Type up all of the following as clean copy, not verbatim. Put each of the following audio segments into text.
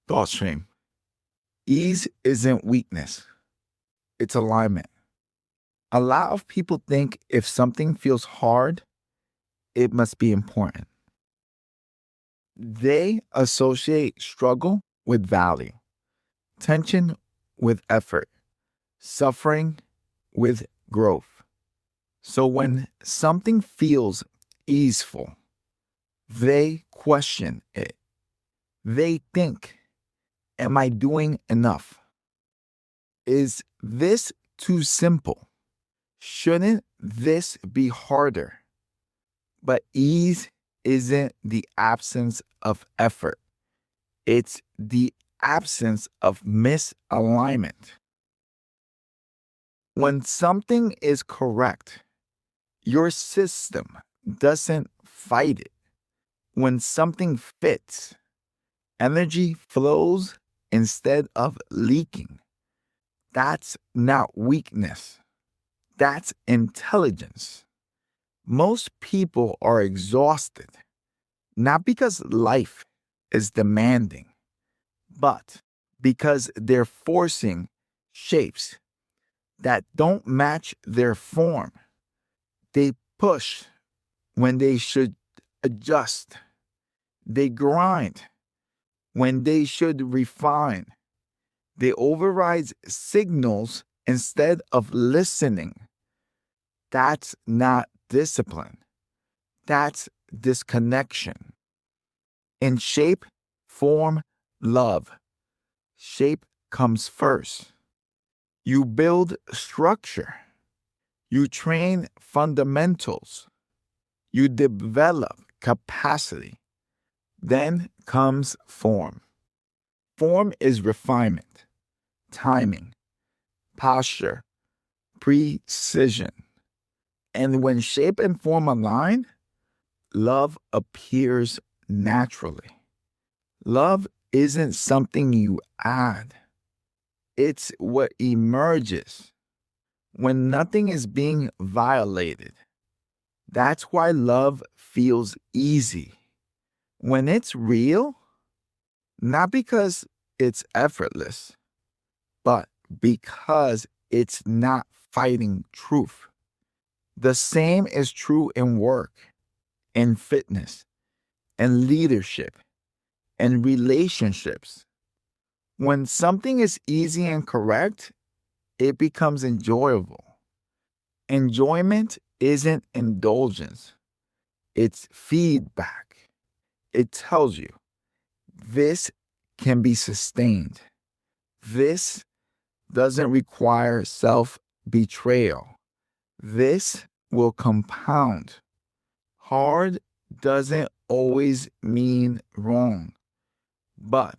Thought stream. Ease isn't weakness, it's alignment. A lot of people think if something feels hard, it must be important. They associate struggle with value, tension with effort, suffering with growth. So when something feels easeful, they question it. They think, am I doing enough? Is this too simple? Shouldn't this be harder? But ease isn't the absence of effort, it's the absence of misalignment. When something is correct, your system doesn't fight it. When something fits, energy flows instead of leaking. That's not weakness, that's intelligence. Most people are exhausted, not because life is demanding, but because they're forcing shapes that don't match their form. They push when they should adjust. They grind when they should refine. They override signals instead of listening. That's not discipline. That's disconnection. In shape, form, love, shape comes first. You build structure. You train fundamentals. You develop capacity. Then comes form. Form is refinement, timing, posture, precision. And when shape and form align, love appears naturally. Love isn't something you add, it's what emerges when nothing is being violated. That's why love feels easy. When it's real, not because it's effortless, but because it's not fighting truth. The same is true in work, in fitness, in leadership, in relationships. When something is easy and correct, it becomes enjoyable. Enjoyment isn't indulgence, it's feedback. It tells you this can be sustained. This doesn't require self betrayal. This will compound. Hard doesn't always mean wrong, but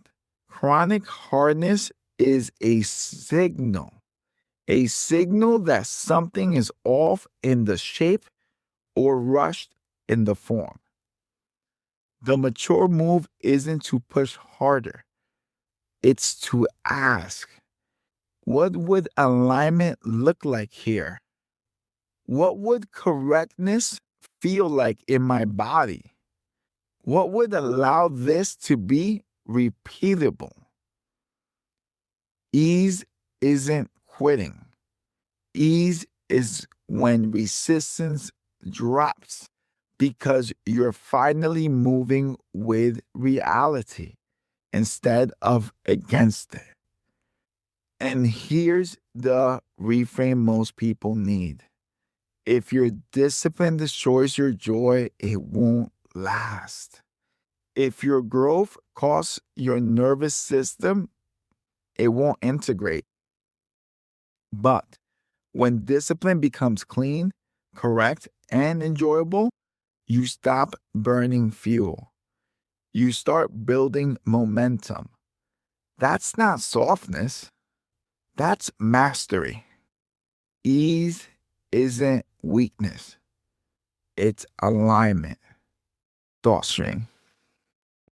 chronic hardness is a signal that something is off in the shape or rushed in the form. The mature move isn't to push harder, it's to ask, what would alignment look like here? What would correctness feel like in my body? What would allow this to be repeatable? Ease isn't quitting. Ease is when resistance drops because you're finally moving with reality instead of against it. And here's the reframe most people need. If your discipline destroys your joy, it won't last. If your growth costs your nervous system, it won't integrate. But when discipline becomes clean, correct, and enjoyable, you stop burning fuel. You start building momentum. That's not softness, that's mastery. Ease isn't weakness, it's alignment. Thought string.